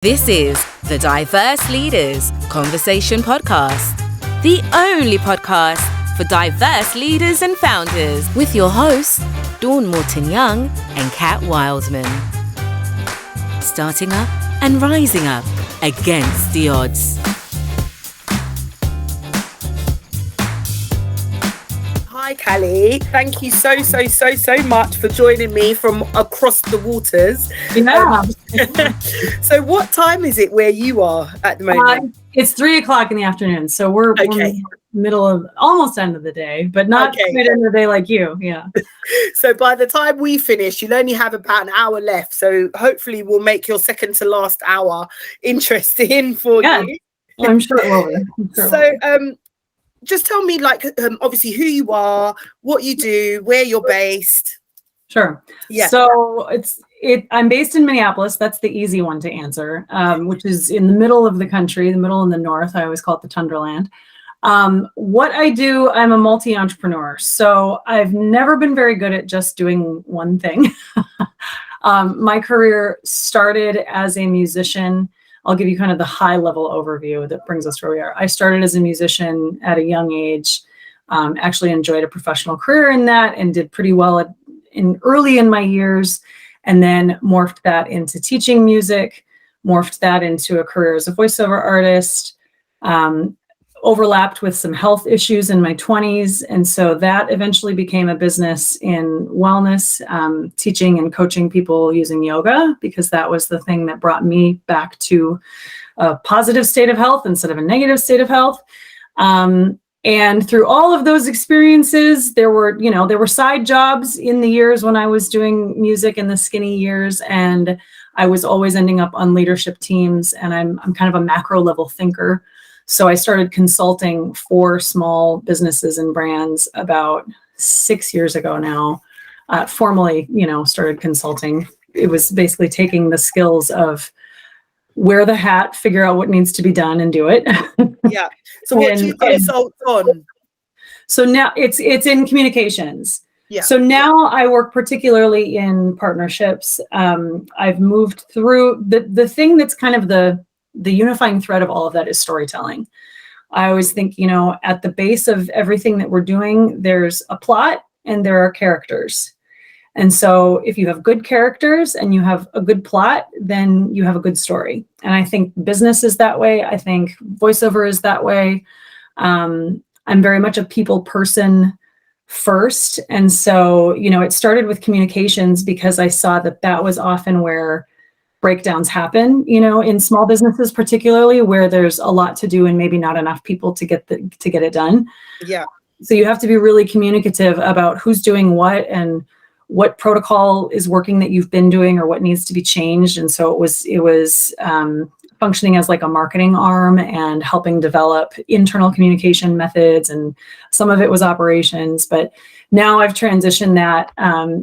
This is the Diverse Leaders Conversation Podcast, the only podcast for diverse leaders and founders, with your hosts, Dawn Morton-Young and Kat Wildman. Starting up and rising up against the odds. Hi, Calley. Thank you so much for joining me from across the waters. Yeah. So what time is it where you are at the moment? It's 3:00 in the afternoon. So we're middle of almost end of the day, but not quite end of the day like you. Yeah. So by the time we finish, you'll only have about an hour left. So hopefully we'll make your second to last hour interesting for you. I'm sure it will be. So just tell me, obviously who you are, what you do, where you're based. Sure. Yeah. So I'm based in Minneapolis. That's the easy one to answer, which is in the middle of the country, the middle and the north. I always call it the Tundraland. What I do, I'm a multi-entrepreneur. So I've never been very good at just doing one thing. My career started as a musician. I'll give you kind of the high level overview that brings us where we are. I started as a musician at a young age, actually enjoyed a professional career in that and did pretty well early in my years, and then morphed that into teaching music, morphed that into a career as a voiceover artist, overlapped with some health issues in my 20s. And so that eventually became a business in wellness, teaching and coaching people using yoga, because that was the thing that brought me back to a positive state of health instead of a negative state of health. And through all of those experiences, there were side jobs in the years when I was doing music in the skinny years, and I was always ending up on leadership teams, and I'm kind of a macro level thinker. So I started consulting for small businesses and brands about 6 years ago now. Formally, started consulting. It was basically taking the skills of wear the hat, figure out what needs to be done, and do it. Yeah. So what do you consult on? So now it's in communications. Yeah. So now I work particularly in partnerships. I've moved through the thing that's kind of the unifying thread of all of that is storytelling. I always think, at the base of everything that we're doing, there's a plot and there are characters. And so if you have good characters and you have a good plot, then you have a good story. And I think business is that way. I think voiceover is that way. I'm very much a people person first. And so, it started with communications because I saw that was often where breakdowns happen, in small businesses, particularly where there's a lot to do and maybe not enough people to get it done. Yeah. So you have to be really communicative about who's doing what and what protocol is working that you've been doing or what needs to be changed. And so it was functioning as like a marketing arm and helping develop internal communication methods. And some of it was operations, but now I've transitioned that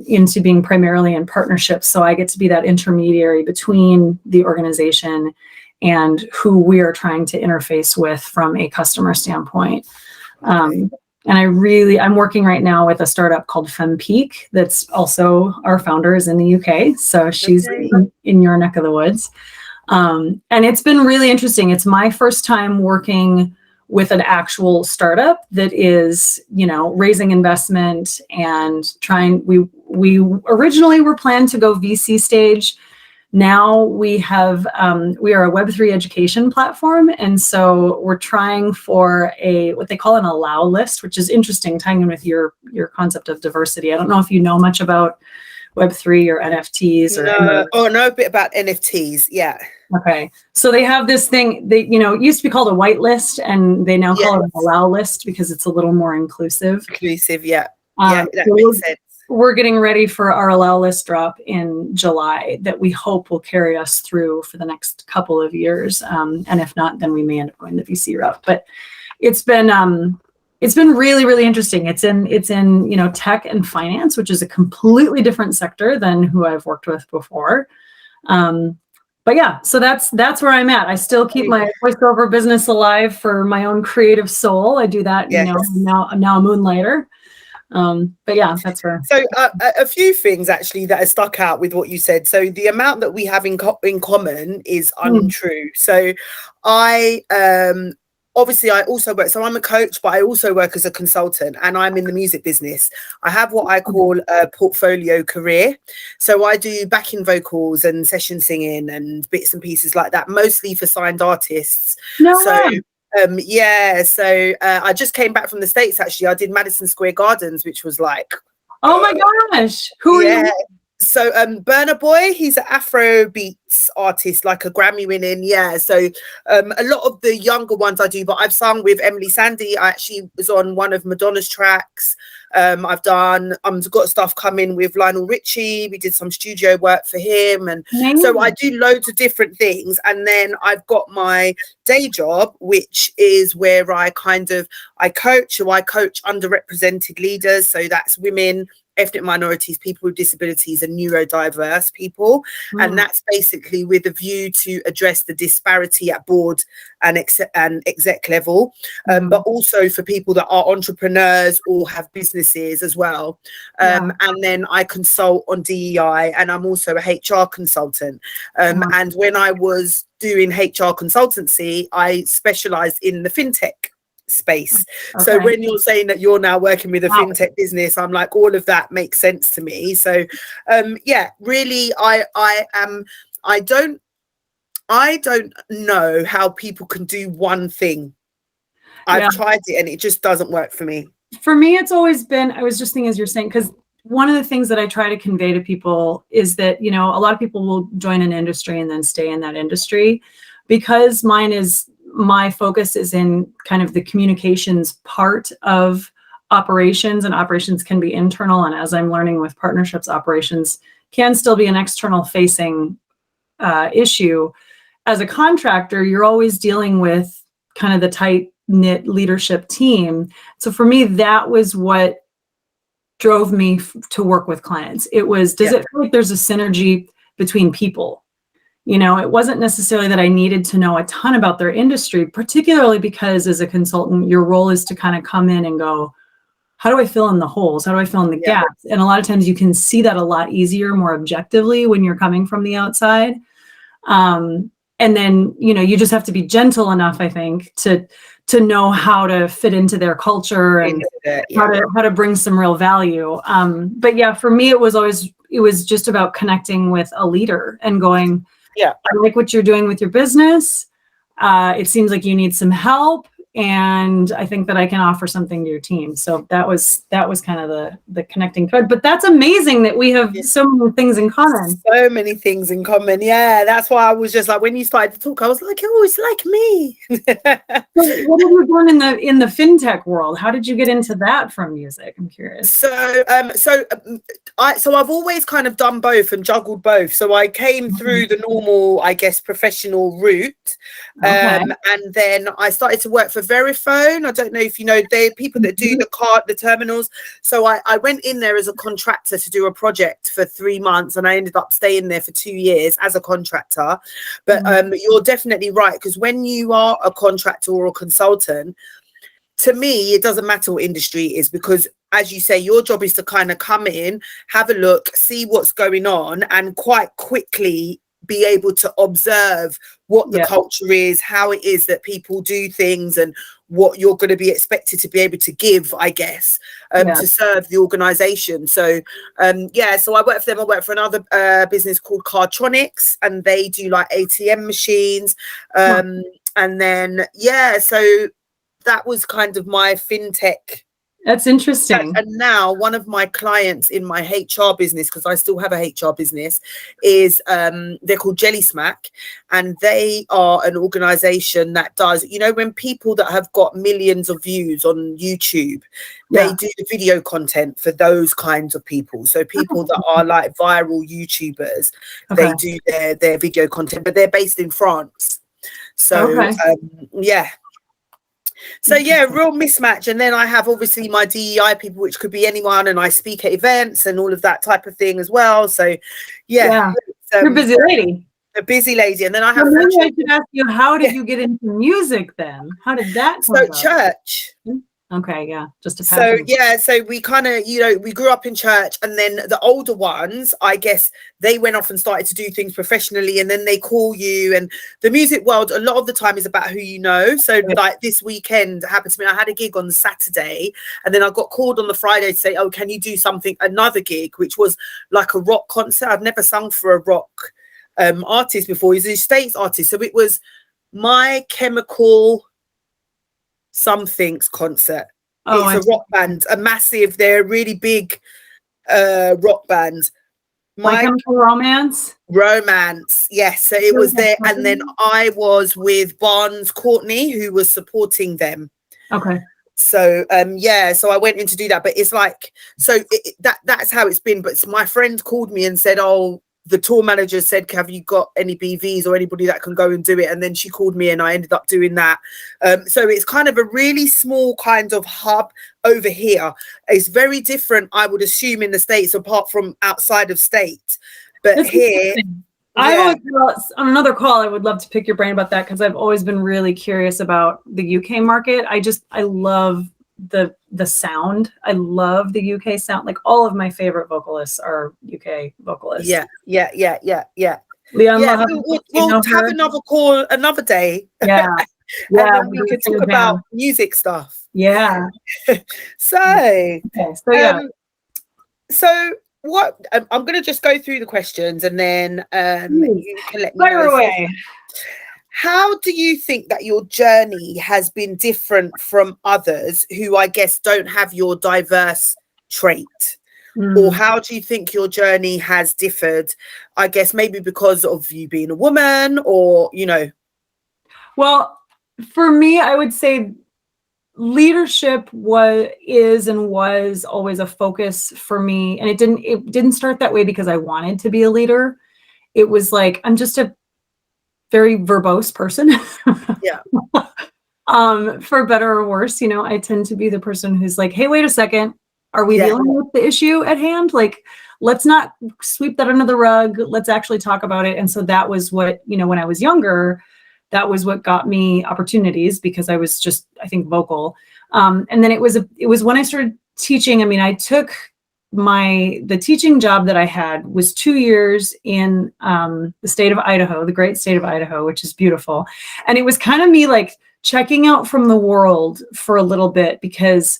into being primarily in partnerships. So I get to be that intermediary between the organization and who we are trying to interface with from a customer standpoint. And I'm working right now with a startup called FemPeak. That's also, our founder is in the UK. So she's in your neck of the woods. And it's been really interesting. It's my first time working with an actual startup that is, raising investment and trying. We originally were planned to go VC stage. Now we are a Web3 education platform. And so we're trying for what they call an allow list, which is interesting, tying in with your concept of diversity. I don't know if you know much about Web3 or NFTs or know a bit about NFTs. Yeah. Okay. So they have this thing, it used to be called a whitelist, and they now call it an allow list because it's a little more inclusive. Yeah. That makes sense. We're getting ready for our allow list drop in July that we hope will carry us through for the next couple of years. And if not, then we may end up going the VC route. But it's been really, really interesting. It's in tech and finance, which is a completely different sector than who I've worked with before. But yeah, so that's where I'm at. I still keep my voiceover business alive for my own creative soul. I do that, I'm now a moonlighter. But yeah, that's where. So a few things actually that have stuck out with what you said. So the amount that we have in common is untrue. So I obviously I also work, so I'm a coach, but I also work as a consultant, and I'm in the music business. I have what I call a portfolio career. So I do backing vocals and session singing and bits and pieces like that, mostly for signed artists. No So way. I just came back from the States. Actually, I did Madison Square Gardens, which was like, Oh my gosh, who are you? So Burna Boy, he's an Afro beats artist, like a Grammy winning. So a lot of the younger ones I do, but I've sung with Emily Sandy. I actually was on one of Madonna's tracks. I've got stuff coming with Lionel Richie. We did some studio work for him, and so I do loads of different things. And then I've got my day job, which is where I coach underrepresented leaders. So that's women, ethnic minorities, people with disabilities, and neurodiverse people. And that's basically with a view to address the disparity at board and exec level, but also for people that are entrepreneurs or have businesses as well. And then I consult on DEI, and I'm also a HR consultant. And when I was doing HR consultancy, I specialized in the fintech space. So when you're saying that you're now working with a fintech business, I'm like, all of that makes sense to me. So really I don't know how people can do one thing. I've tried it and it just doesn't work for me. For me, it's always been, I was just thinking as you're saying, because one of the things that I try to convey to people is that, a lot of people will join an industry and then stay in that industry. Because my focus is in kind of the communications part of operations, and operations can be internal. And as I'm learning with partnerships, operations can still be an external facing issue. As a contractor, you're always dealing with kind of the tight knit leadership team. So for me, that was what drove me to work with clients. It was, does it feel like there's a synergy between people? It wasn't necessarily that I needed to know a ton about their industry, particularly because as a consultant, your role is to kind of come in and go, how do I fill in the holes? How do I fill in the gaps? And a lot of times you can see that a lot easier, more objectively when you're coming from the outside. And then, you just have to be gentle enough, I think, to know how to fit into their culture and how to bring some real value. But for me, it was just about connecting with a leader and going, I like what you're doing with your business. It seems like you need some help, and I think that I can offer something to your team. So that was kind of the connecting thread. But that's amazing that we have so many things in common. So many things in common. Yeah, that's why I was just like, when you started to talk, I was like, oh, it's like me. What have you done in the fintech world? How did you get into that from music? I'm curious. So I've always kind of done both and juggled both. So I came through the normal, I guess, professional route, and then I started to work for Verifone. I don't know if you know, they're people that do the terminals. So I went in there as a contractor to do a project for 3 months, and I ended up staying there for 2 years as a contractor. But you're definitely right, because when you are a contractor or a consultant, to me, it doesn't matter what industry it is, because as you say, your job is to kind of come in, have a look, see what's going on, and quite quickly be able to observe what the culture is, how it is that people do things, and what you're going to be expected to be able to give, I guess, to serve the organization. So so I work for them. I work for another business called Cardtronics, and they do like ATM machines. And then so that was kind of my fintech. That's interesting. And now one of my clients in my HR business, because I still have a HR business, is they're called Jelly Smack, and they are an organization that does, when people that have got millions of views on YouTube, they do the video content for those kinds of people. So people that are like viral YouTubers, they do their video content, but they're based in France. So So real mismatch. And then I have obviously my DEI people, which could be anyone, and I speak at events and all of that type of thing as well. So you're a busy lady. A busy lady. And then I have I should ask you, how did you get into music then? How did that come about? Church. Okay, yeah, just a So passion. yeah, so we kind of, you know, we grew up in church, and then the older ones, I guess, they went off and started to do things professionally, and then they call you. And the music world a lot of the time is about who you know. So like this weekend happened to me. I had a gig on Saturday, and then I got called on the Friday to say, oh, can you do another gig, which was like a rock concert. I've never sung for a rock artist before. He's a States artist, so it was My Chemical Something's concert. Oh, It's a rock band, a massive, they're a really big rock band. My Chemical Romance? Romance, yes. So it was there. And then I was with Barnes Courtney, who was supporting them. Okay. So yeah, so I went in to do that. But it's like, so that's how it's been. But my friend called me and said, oh, the tour manager said, have you got any BVs or anybody that can go and do it? And then she called me and I ended up doing that. So it's kind of a really small kind of hub over here. It's very different, I would assume, in the States, apart from outside of state. But That's here, I always, on another call, I would love to pick your brain about that, because I've always been really curious about the UK market. I love the sound. I love the UK sound. Like, all of my favorite vocalists are UK vocalists. Yeah. Leon, we'll have another call another day. Yeah. And then we could talk about music stuff. Yeah. So yeah. So what I'm going to just go through the questions, and then you can let me fire know. away. How do you think that your journey has been different from others who, I guess, don't have your diverse trait? Or how do you think your journey has differed? I guess maybe because of you being a woman, or, you know. Well, for me, I would say leadership is always a focus for me. And it didn't start that way because I wanted to be a leader. It was like, I'm just a very verbose person. Yeah. For better or worse, you know, I tend to be the person who's like, hey, wait a second. Are we dealing with the issue at hand? Like, let's not sweep that under the rug. Let's actually talk about it. And so that was what, you know, when I was younger, that was what got me opportunities, because I was just, I think, vocal. And then it was when I started teaching. I mean, I took the teaching job that I had was 2 years in the state of Idaho, the great state of Idaho, which is beautiful. And it was kind of me like checking out from the world for a little bit, because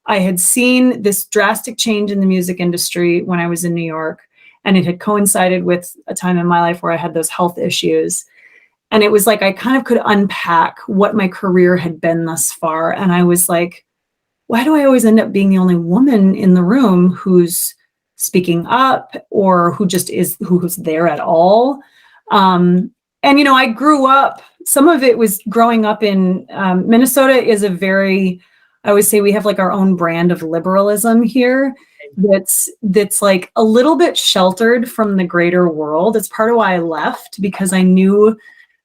I had seen this drastic change in the music industry when I was in New York, and it had coincided with a time in my life where I had those health issues. And it was like, I kind of could unpack what my career had been thus far. And I was like, why do I always end up being the only woman in the room who's speaking up, or who's there at all? And, you know, I grew up, some of it was growing up in Minnesota is I always say we have like our own brand of liberalism here that's like a little bit sheltered from the greater world. It's part of why I left, because I knew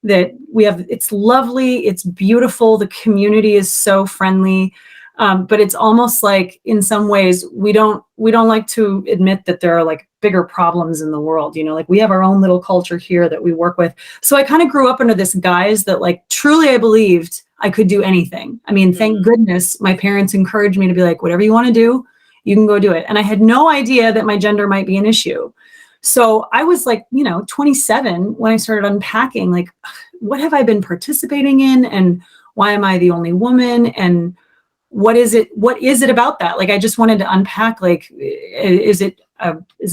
that it's lovely, it's beautiful, the community is so friendly, but it's almost like, in some ways, we don't like to admit that there are like bigger problems in the world. You know, like, we have our own little culture here that we work with. So I kind of grew up under this guise that, like, truly I believed I could do anything. I mean, thank goodness my parents encouraged me to be like, whatever you want to do, you can go do it. And I had no idea that my gender might be an issue. So I was like, you know, 27 when I started unpacking, like, what have I been participating in, and why am I the only woman? And what is it about that? Like, I just wanted to unpack, like, is it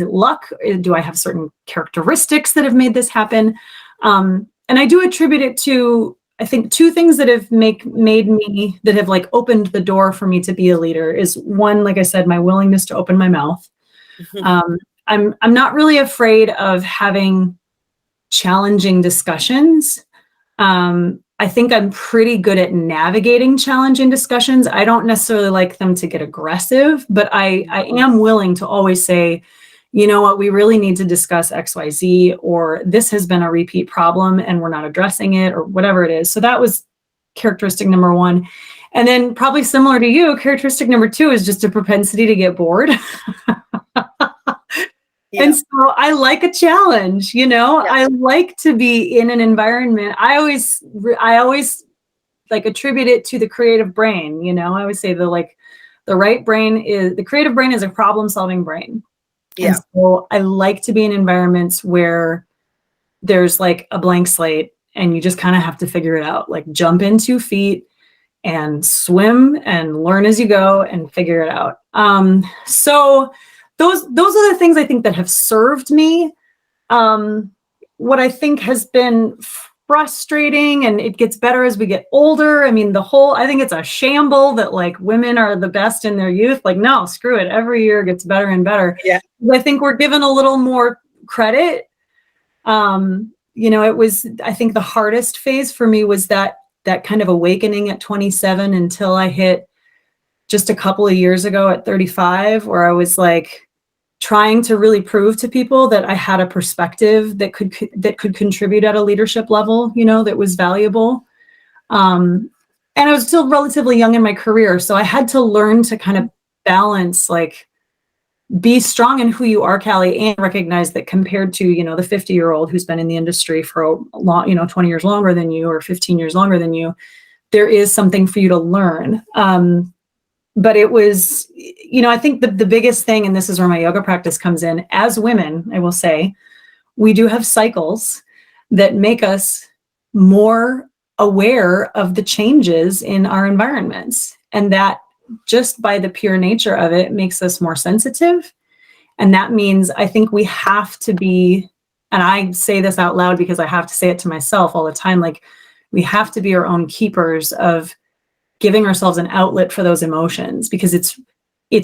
luck? Do I have certain characteristics that have made this happen? And I do attribute it to, I think, two things that have made me, that have like opened the door for me to be a leader is, one, like I said, my willingness to open my mouth. I'm not really afraid of having challenging discussions. I think I'm pretty good at navigating challenging discussions. I don't necessarily like them to get aggressive, but I am willing to always say, you know what, we really need to discuss XYZ, or this has been a repeat problem and we're not addressing it, or whatever it is. So that was characteristic number one. And then, probably similar to you, characteristic number two is just a propensity to get bored. Yeah. And so I like a challenge, you know. Yeah. I like to be in an environment. I always like attribute it to the creative brain. You know, I always say the creative brain is a problem solving brain. Yeah. And so I like to be in environments where there's like a blank slate and you just kind of have to figure it out, like jump in 2 feet and swim and learn as you go and figure it out. So those are the things I think that have served me. What I think has been frustrating, and it gets better as we get older. I mean, I think it's a shamble that like women are the best in their youth. Like, no, screw it. Every year gets better and better. Yeah. I think we're given a little more credit. You know, I think the hardest phase for me was that kind of awakening at 27 until I hit just a couple of years ago at 35, where I was like trying to really prove to people that I had a perspective that could contribute at a leadership level, you know, that was valuable. And I was still relatively young in my career. So I had to learn to kind of balance, like, be strong in who you are, Calley, and recognize that compared to, you know, the 50-year-old who's been in the industry for a long, you know, 20 years longer than you or 15 years longer than you, there is something for you to learn. But it was, you know, I think the biggest thing, and this is where my yoga practice comes in, as women, I will say, we do have cycles that make us more aware of the changes in our environments. And that just by the pure nature of it makes us more sensitive. And that means I think we have to be, and I say this out loud because I have to say it to myself all the time, like we have to be our own keepers of giving ourselves an outlet for those emotions, because it's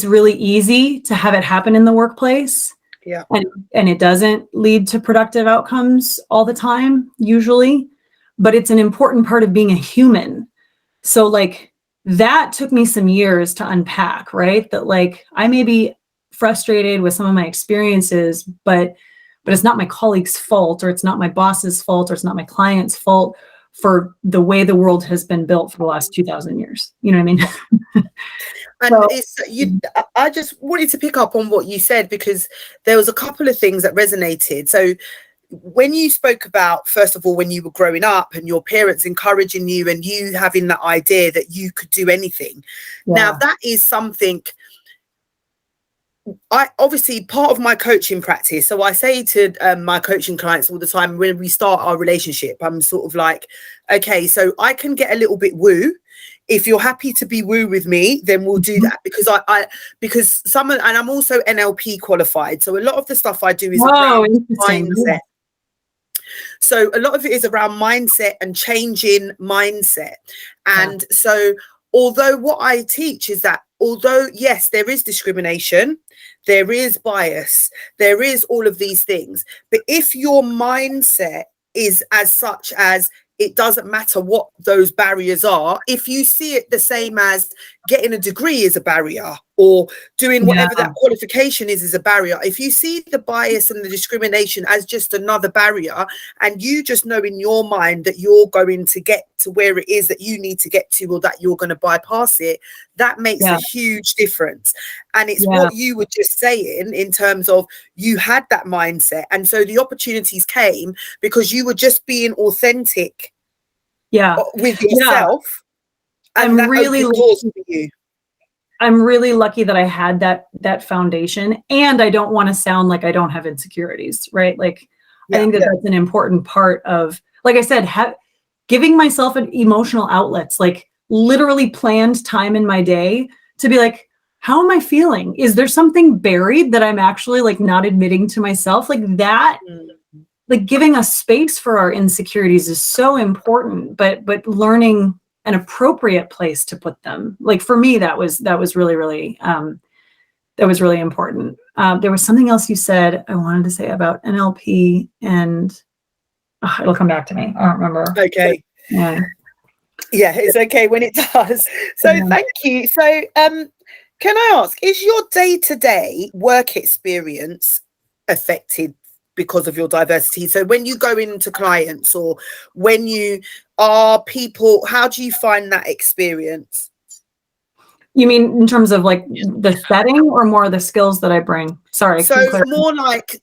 really easy to have it happen in the workplace. Yeah. And it doesn't lead to productive outcomes all the time, usually, but it's an important part of being a human. So like that took me some years to unpack, right? That like I may be frustrated with some of my experiences, but it's not my colleague's fault, or it's not my boss's fault, or it's not my client's fault for the way the world has been built for the last 2,000 years. You know what I mean? And I just wanted to pick up on what you said, because there was a couple of things that resonated. So when you spoke about, first of all, when you were growing up and your parents encouraging you and you having that idea that you could do anything. Yeah. Now that is something obviously part of my coaching practice. So I say to my coaching clients all the time, when we start our relationship, I'm sort of like, okay, so I can get a little bit woo. If you're happy to be woo with me, then we'll do that, because and I'm also NLP qualified. So a lot of the stuff I do is around mindset. So a lot of it is around mindset and changing mindset. And so although what I teach is that yes, there is discrimination, there is bias, there is all of these things. But if your mindset is as such as it doesn't matter what those barriers are, if you see it the same as getting a degree is a barrier, or doing whatever that qualification is a barrier, if you see the bias and the discrimination as just another barrier, and you just know in your mind that you're going to get to where it is that you need to get to, or that you're going to bypass it, that makes a huge difference. And it's what you were just saying in terms of you had that mindset. And so the opportunities came because you were just being authentic with yourself. And that opened doors for you. I'm really lucky that I had that foundation, and I don't want to sound like I don't have insecurities, right? Like, I think that's an important part of, like I said, giving myself an emotional outlets, like literally planned time in my day to be like, how am I feeling? Is there something buried that I'm actually like not admitting to myself? Like that, like giving us space for our insecurities is so important, but learning an appropriate place to put them. Like for me, that was really, really, that was really important. There was something else you said I wanted to say about NLP, and it'll come back to me. I don't remember. Okay. Yeah, it's okay when it does. So thank you. So can I ask, is your day-to-day work experience affected because of your diversity? So when you go into clients, or when you are people, how do you find that experience? You mean in terms of like the setting, or more the skills that I bring? Sorry. So more like,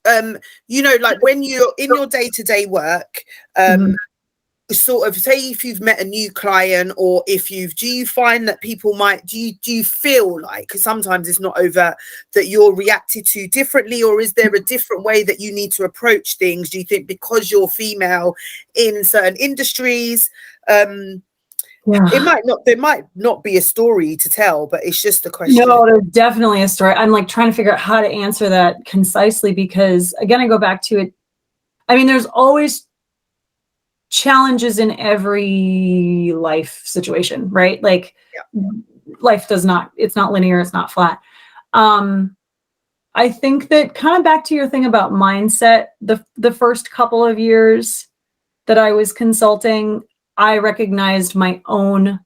you know, like when you're in your day-to-day work, sort of say if you've met a new client, or if do you find that people do you feel like, 'cause sometimes it's not overt, that you're reacted to differently, or is there a different way that you need to approach things, do you think, because you're female in certain industries? There might not be a story to tell, but it's just a question. No, there's definitely a story. I'm like trying to figure out how to answer that concisely, because again, I go back to it. I mean, there's always challenges in every life situation, right? Like life it's not linear, it's not flat. I think that, kind of back to your thing about mindset, the first couple of years that I was consulting, I recognized my own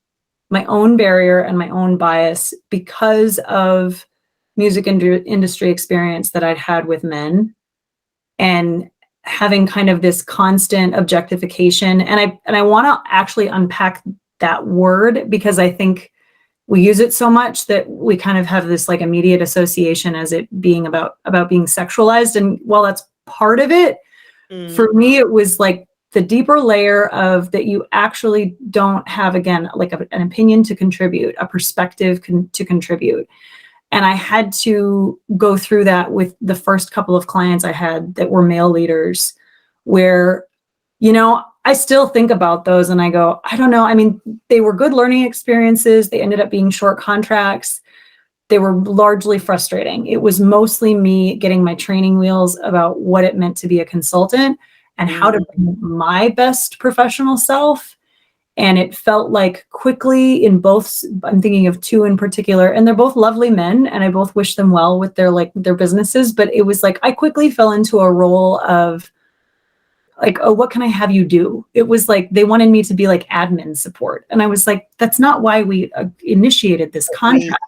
barrier and my own bias because of music industry experience that I'd had with men, and having kind of this constant objectification. And I want to actually unpack that word, because I think we use it so much that we kind of have this like immediate association as it being about being sexualized. And while that's part of it, for me, it was like the deeper layer of that you actually don't have, again, like an opinion to contribute, a perspective to contribute. And I had to go through that with the first couple of clients I had that were male leaders, where, I still think about those and I go, I don't know. I mean, they were good learning experiences. They ended up being short contracts. They were largely frustrating. It was mostly me getting my training wheels about what it meant to be a consultant and how to bring my best professional self. And it felt like quickly in both, I'm thinking of two in particular, and they're both lovely men, and I both wish them well with their businesses. But it was like, I quickly fell into a role of like, oh, what can I have you do? It was like, they wanted me to be like admin support. And I was like, that's not why we initiated this contract.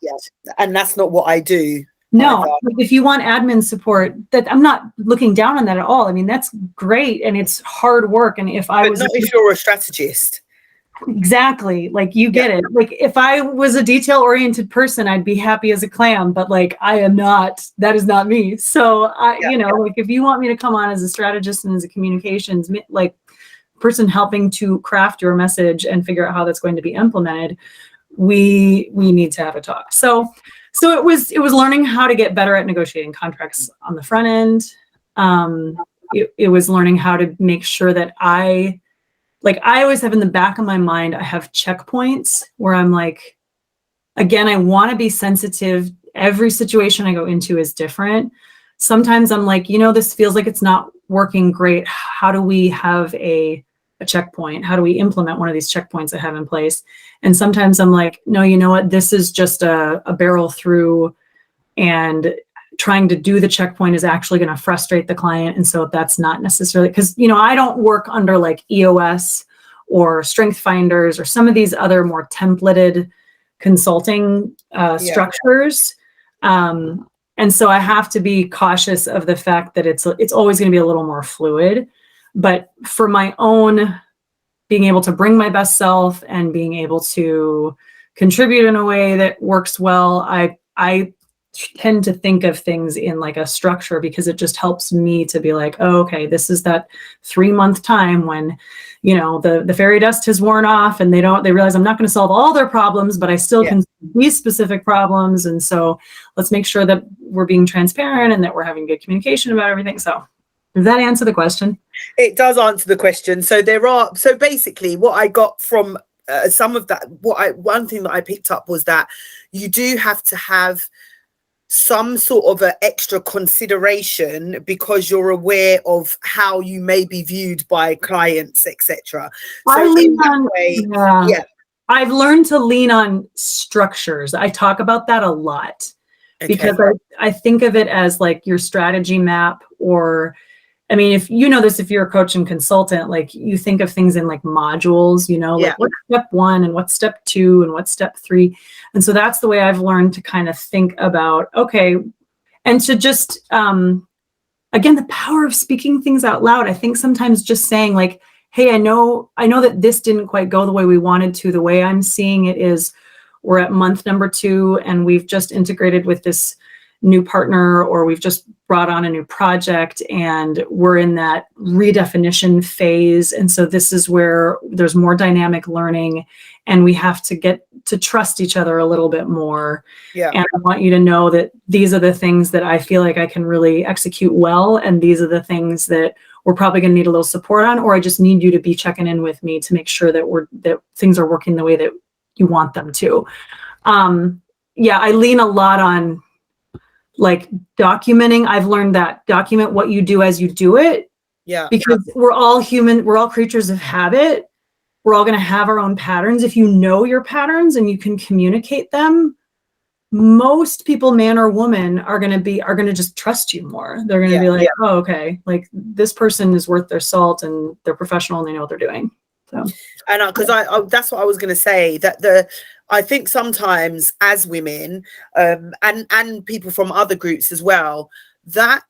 And that's not what I do. No, if you want admin support, that I'm not looking down on that at all. I mean, that's great. And it's hard work. And if if you're a strategist. Exactly. Like, you get it. Like, if I was a detail oriented person, I'd be happy as a clam, but like, I am not, that is not me. So like, if you want me to come on as a strategist and as a communications, like, person helping to craft your message and figure out how that's going to be implemented, we need to have a talk. So it was learning how to get better at negotiating contracts on the front end. It was learning how to make sure that I always have in the back of my mind, I have checkpoints where I'm like, again, I want to be sensitive. Every situation I go into is different. Sometimes I'm like, this feels like it's not working great. How do we have a checkpoint? How do we implement one of these checkpoints I have in place? And sometimes I'm like, no, you know what? This is just a barrel through, and trying to do the checkpoint is actually going to frustrate the client. And so that's not necessarily, because, I don't work under like EOS or Strength Finders or some of these other more templated consulting structures. And so I have to be cautious of the fact that it's always going to be a little more fluid. But for my own being able to bring my best self and being able to contribute in a way that works well, I tend to think of things in like a structure, because it just helps me to be like, oh, okay, this is that 3-month time when, the fairy dust has worn off and they realize I'm not going to solve all their problems, but I still can solve these specific problems. And so let's make sure that we're being transparent and that we're having good communication about everything. So does that answer the question? It does answer the question. So basically what I got from some of that, one thing that I picked up was that you do have to have some sort of an extra consideration because you're aware of how you may be viewed by clients, etc. So in that way, I've learned to lean on structures. I talk about that a lot because I think of it as like your strategy map, or I mean, if you're a coach and consultant, like you think of things in like modules, like what's step 1 and what's step 2 and what's step 3. And so that's the way I've learned to kind of think about, okay, and to just, again, the power of speaking things out loud. I think sometimes just saying like, hey, I know that this didn't quite go the way we wanted to. The way I'm seeing it is we're at month number 2 and we've just integrated with this new partner, or we've just brought on a new project and we're in that redefinition phase. And so this is where there's more dynamic learning and we have to get to trust each other a little bit more. Yeah. And I want you to know that these are the things that I feel like I can really execute well. And these are the things that we're probably going to need a little support on, or I just need you to be checking in with me to make sure that things are working the way that you want them to. I lean a lot on like documenting. I've learned that document what you do as you do it. Yeah. Because we're all human, we're all creatures of habit. We're all going to have our own patterns. If you know your patterns and you can communicate them, most people, man or woman, are going to just trust you more. They're going to be like, oh, okay, like this person is worth their salt and they're professional and they know what they're doing. So, and because I that's what I was going to say, that I think sometimes as women and people from other groups as well, that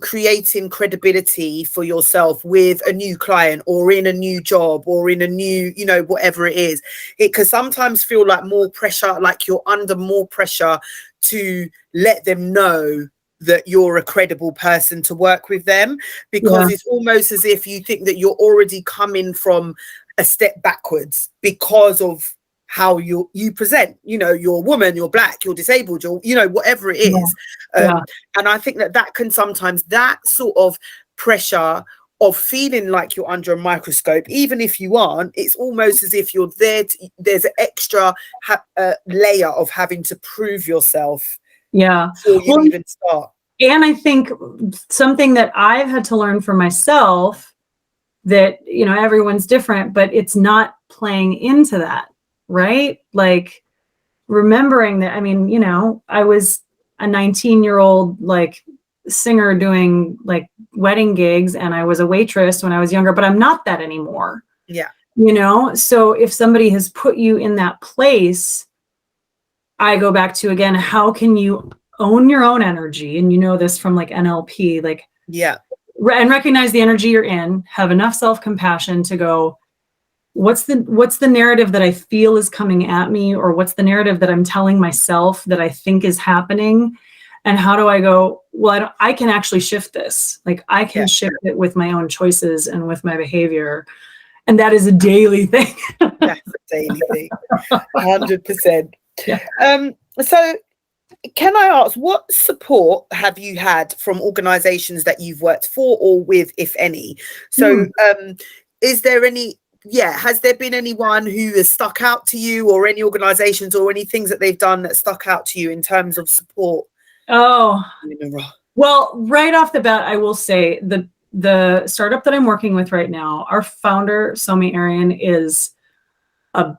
creating credibility for yourself with a new client or in a new job or in a new, whatever it is, it can sometimes feel like more pressure, like you're under more pressure to let them know that you're a credible person to work with them, because it's almost as if you think that you're already coming from a step backwards because of how you present, you're a woman, you're black, you're disabled, you're, whatever it is. And I think that can sometimes, that sort of pressure of feeling like you're under a microscope, even if you aren't, it's almost as if you're there, there's an extra layer of having to prove yourself before you even start. And I think something that I've had to learn for myself, that, everyone's different, but it's not playing into that. Right? Like remembering that, I was a 19-year-old like singer doing like wedding gigs, and I was a waitress when I was younger, but I'm not that anymore. Yeah. So if somebody has put you in that place, I go back to, again, how can you own your own energy? And this from like NLP, like, and recognize the energy you're in, have enough self-compassion to go, what's the narrative that I feel is coming at me, or what's the narrative that I'm telling myself that I think is happening? And how do I go, well, I can actually shift this. Like I can shift it with my own choices and with my behavior. And that is a daily thing. That's a daily thing. 100%. Yeah. So can I ask, what support have you had from organizations that you've worked for or with, if any? So is there any, has there been anyone who has stuck out to you, or any organizations or any things that they've done that stuck out to you in terms of support? Oh, well, right off the bat, I will say the startup that I'm working with right now, our founder, Somi Arian, is a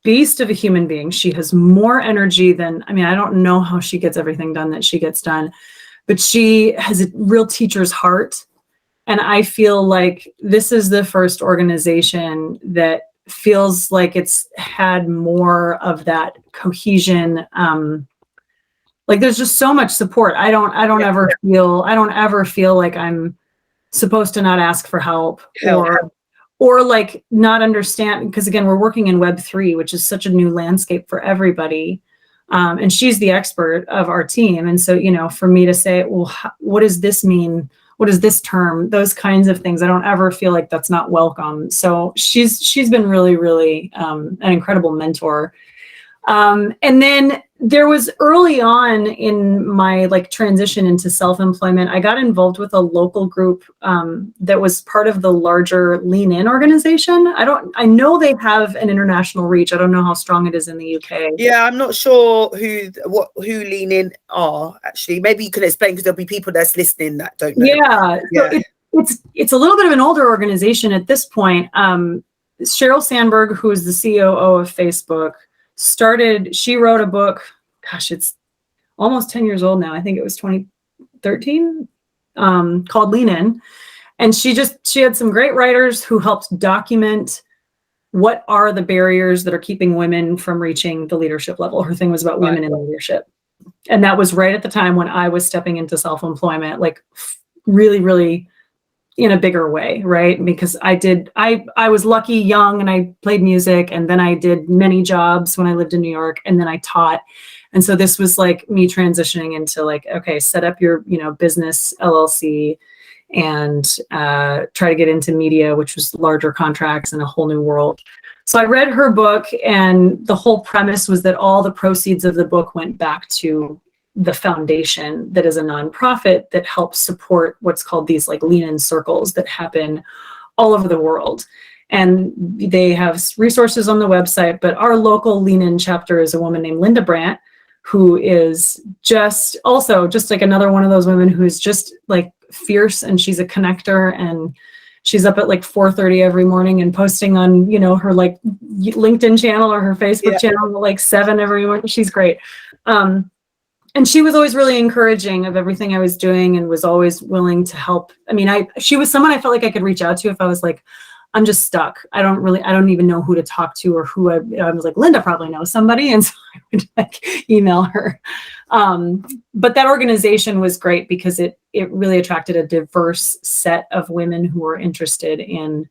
beast of a human being. She has more energy than, I don't know how she gets everything done that she gets done, but she has a real teacher's heart. And I feel like this is the first organization that feels like it's had more of that cohesion. Like there's just so much support. I don't ever feel like I'm supposed to not ask for help or like not understand, because again, we're working in Web3, which is such a new landscape for everybody. And she's the expert of our team. And so, for me to say, well, what does this mean? What is this term? Those kinds of things. I don't ever feel like that's not welcome. So she's been really, really an incredible mentor. And then there was early on in my like transition into self-employment, I got involved with a local group that was part of the larger Lean In organization. I know they have an international reach. I don't know how strong it is in the UK. Yeah, I'm not sure who Lean In are actually. Maybe you can explain, because there'll be people that's listening that don't know. Yeah. So it's a little bit of an older organization at this point. Sheryl Sandberg, who is the COO of Facebook, she wrote a book, gosh, it's almost 10 years old now. I think it was 2013, called Lean In. And she had some great writers who helped document what are the barriers that are keeping women from reaching the leadership level. Her thing was about women in leadership. And that was right at the time when I was stepping into self-employment, like really, really in a bigger way, right? Because I was lucky young and I played music, and then I did many jobs when I lived in New York, and then I taught. And so this was like me transitioning into like, okay, set up your, business LLC and try to get into media, which was larger contracts and a whole new world. So I read her book, and the whole premise was that all the proceeds of the book went back to the foundation that is a nonprofit that helps support what's called these like lean-in circles that happen all over the world. And they have resources on the website, but our local lean-in chapter is a woman named Linda Brandt, who is just like another one of those women who is just like fierce, and she's a connector, and she's up at like 4:30 every morning and posting on, her like LinkedIn channel or her Facebook channel at like 7 every morning. She's great. And she was always really encouraging of everything I was doing and was always willing to help. I mean, she was someone I felt like I could reach out to if I was like, I'm just stuck. I don't even know who to talk to or who I was like, Linda probably knows somebody. And so I would like email her. But that organization was great because it really attracted a diverse set of women who were interested in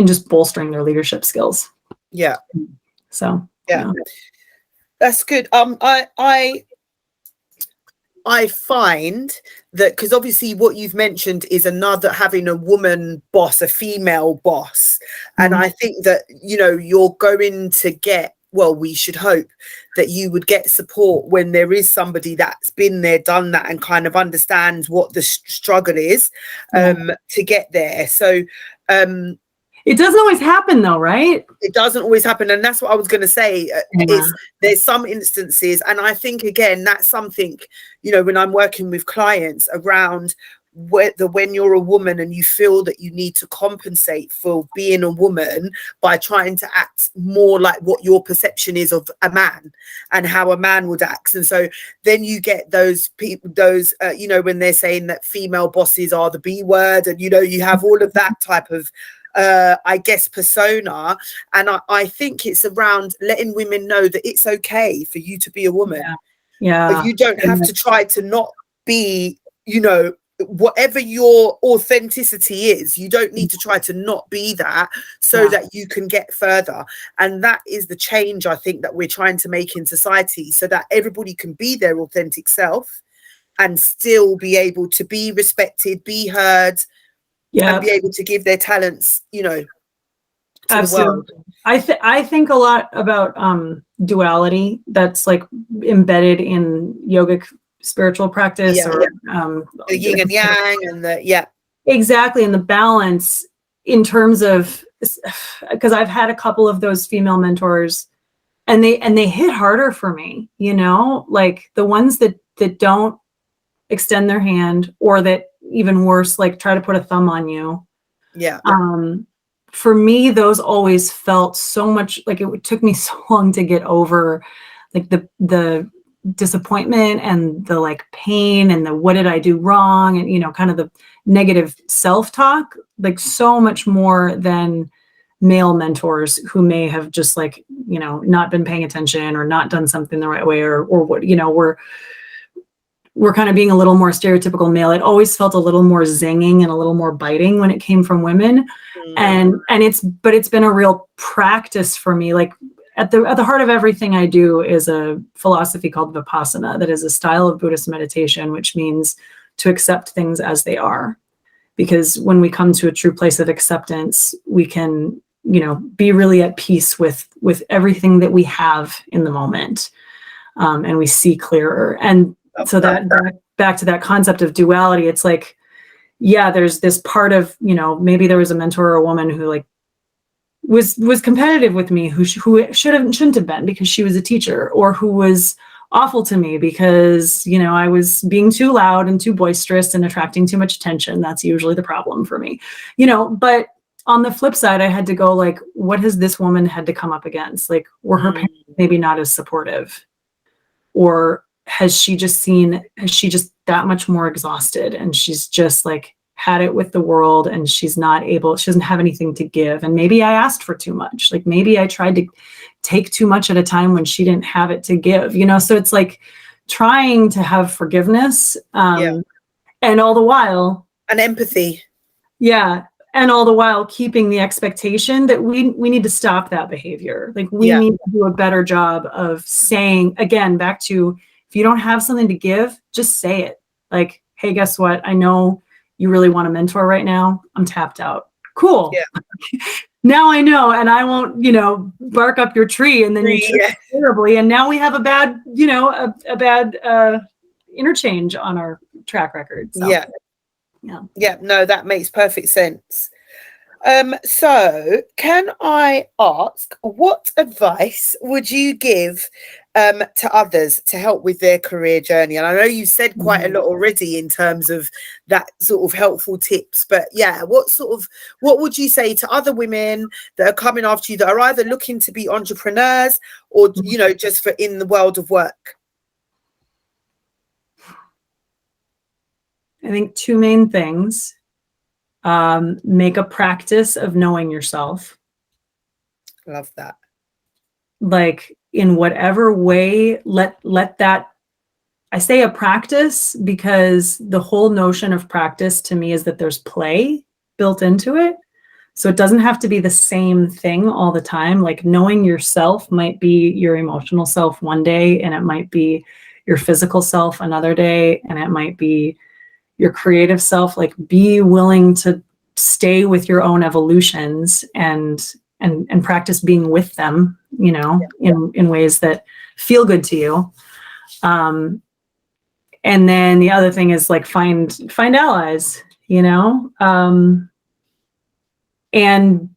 just bolstering their leadership skills. Yeah. So, yeah. That's good. I find that, because obviously what you've mentioned is having a woman boss, a female boss. And I think that, you're going to get, well, we should hope that you would get support when there is somebody that's been there, done that, and kind of understands what the struggle is to get there. So, it doesn't always happen though, right? It doesn't always happen. And that's what I was going to say is there's some instances. And I think, again, that's something, when I'm working with clients around when you're a woman and you feel that you need to compensate for being a woman by trying to act more like what your perception is of a man and how a man would act. And so then you get those people, when they're saying that female bosses are the B word, and, you have all of that type of I guess persona. And I think it's around letting women know that it's okay for you to be a woman. Yeah. You don't have to try to not be, whatever your authenticity is, you don't need to try to not be that so that you can get further. And that is the change I think that we're trying to make in society, so that everybody can be their authentic self and still be able to be respected, be heard, and be able to give their talents, to absolutely. the world. I think a lot about duality that's like embedded in yogic spiritual practice, the yin and yang, and exactly, and the balance in terms of, because I've had a couple of those female mentors, and they hit harder for me, like the ones that don't extend their hand, or that, even worse, like try to put a thumb on you. For me, those always felt so much like it took me so long to get over, like the disappointment and the like pain and the what did I do wrong, and kind of the negative self-talk, like so much more than male mentors who may have just like not been paying attention or not done something the right way, or what we're kind of being a little more stereotypical male. It always felt a little more zinging and a little more biting when it came from women. And it's been a real practice for me. Like at the heart of everything I do is a philosophy called Vipassana, that is a style of Buddhist meditation, which means to accept things as they are. Because when we come to a true place of acceptance, we can, be really at peace with everything that we have in the moment. And we see clearer. And so that back to that concept of duality, it's like, there's this part of, maybe there was a mentor or a woman who like was competitive with me, who shouldn't have been because she was a teacher, or who was awful to me because, I was being too loud and too boisterous and attracting too much attention. That's usually the problem for me, but on the flip side, I had to go like, what has this woman had to come up against? Like, were her parents maybe not as supportive, or has she just that much more exhausted, and she's just like had it with the world, and she doesn't have anything to give. And maybe I asked for too much. Like maybe I tried to take too much at a time when she didn't have it to give, so it's like trying to have forgiveness, and all the while, and empathy. And all the while keeping the expectation that we need to stop that behavior. Like we need to do a better job of saying, again, back to, if you don't have something to give, just say it. Like, hey, guess what? I know you really want a mentor right now. I'm tapped out. Cool. Yeah. Now I know, and I won't, bark up your tree and then you treat it terribly. And now we have a bad, a bad interchange on our track record. So. Yeah, no, that makes perfect sense. So can I ask, what advice would you give to others to help with their career journey? And I know you said quite a lot already in terms of that sort of helpful tips, but what would you say to other women that are coming after you that are either looking to be entrepreneurs or, just for in the world of work? I think two main things. Make a practice of knowing yourself. Love that. Like in whatever way, let that, I say a practice because the whole notion of practice to me is that there's play built into it. So it doesn't have to be the same thing all the time. Like knowing yourself might be your emotional self one day, and it might be your physical self another day, and it might be your creative self. Like be willing to stay with your own evolutions and practice being with them, in ways that feel good to you. And then the other thing is like find allies, and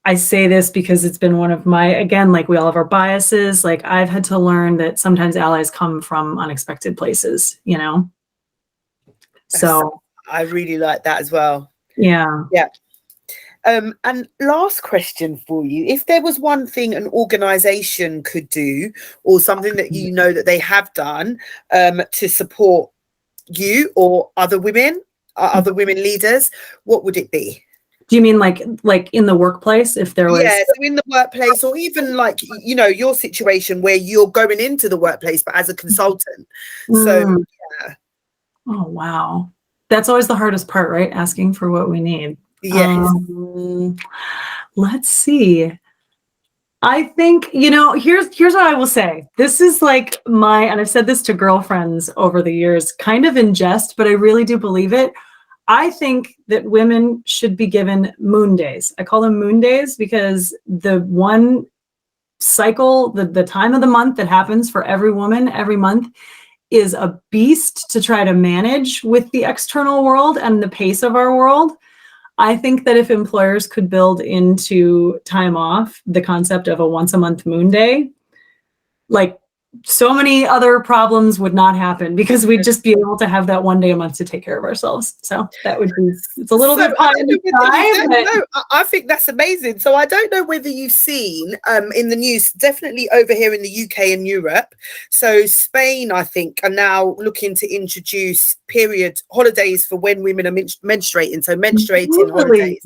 I say this because it's been one of my, again, like we all have our biases. Like I've had to learn that sometimes allies come from unexpected places, So I really like that as well. Yeah. And last question for you. If there was one thing an organization could do or something that that they have done to support you or other women leaders, what would it be? Do you mean like in the workplace, if there was? Yeah, so in the workplace, or even like, your situation where you're going into the workplace, but as a consultant. So, yeah. Oh, wow. That's always the hardest part, right? Asking for what we need. Yes. Let's see. I think, here's what I will say. This is like and I've said this to girlfriends over the years, kind of in jest, but I really do believe it. I think that women should be given moon days. I call them moon days because the one cycle, the time of the month that happens for every woman every month is a beast to try to manage with the external world and the pace of our world. I think that if employers could build into time off the concept of a once a month moon day, like so many other problems would not happen because we'd just be able to have that one day a month to take care of ourselves. So that would be, it's a little bit pie in the sky. I think that's amazing. So I don't know whether you've seen in the news, definitely over here in the UK and Europe. So Spain, I think, are now looking to introduce period holidays for when women are menstruating. So menstruating holidays.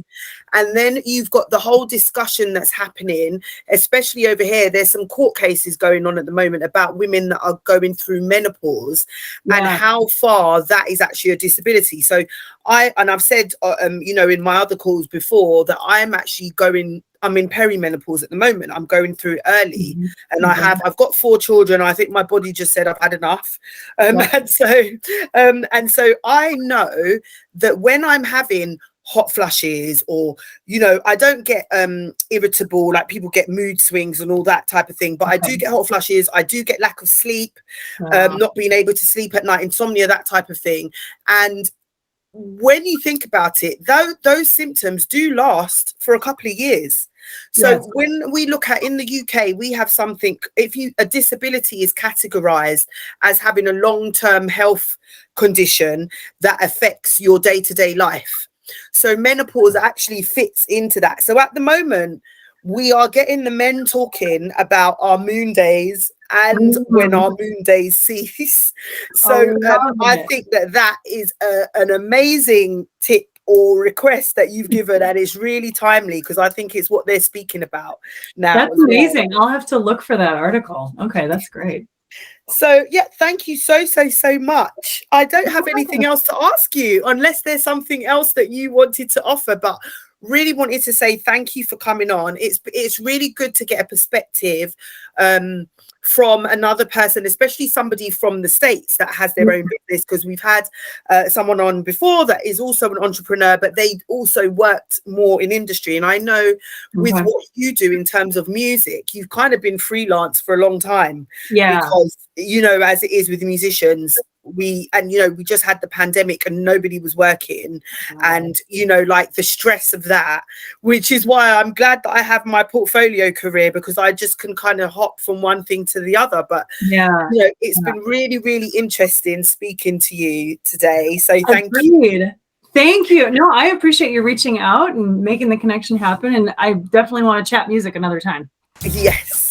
And then you've got the whole discussion that's happening, especially over here. There's some court cases going on at the moment about women that are going through menopause and how far that is actually a disability. So I've said, in my other calls before that I'm in perimenopause at the moment. I'm going through early, and I've got 4 children. I think my body just said I've had enough. And so I know that when I'm having hot flushes or I don't get irritable, like people get mood swings and all that type of thing, but I do get hot flushes. I do get lack of sleep, not being able to sleep at night, insomnia, that type of thing. And when you think about it, those symptoms do last for a couple of years. So when we look at in the UK, we have something, a disability is categorized as having a long-term health condition that affects your day-to-day life. So menopause actually fits into that. So at the moment, we are getting the men talking about our moon days and when our moon days cease. So I think that is an amazing tip or request that you've given, and it's really timely because I think it's what they're speaking about now. That's amazing. I'll have to look for that article. Okay, that's great. So yeah, thank you so much. I don't have anything else to ask you unless there's something else that you wanted to offer, but really wanted to say thank you for coming on. It's really good to get a perspective from another person, especially somebody from the States that has their own business, because we've had someone on before that is also an entrepreneur, but they also worked more in industry. And I know with what you do in terms of music, you've kind of been freelance for a long time. Yeah. Because, you know, as it is with musicians, we just had the pandemic and nobody was working, and you know, like the stress of that, which is why I'm glad that I have my portfolio career, because I just can kind of hop from one thing to the other. But you know, it's been really interesting speaking to you today, so thank you. Thank you. No, I appreciate you reaching out and making the connection happen, and I definitely want to chat music another time. Yes.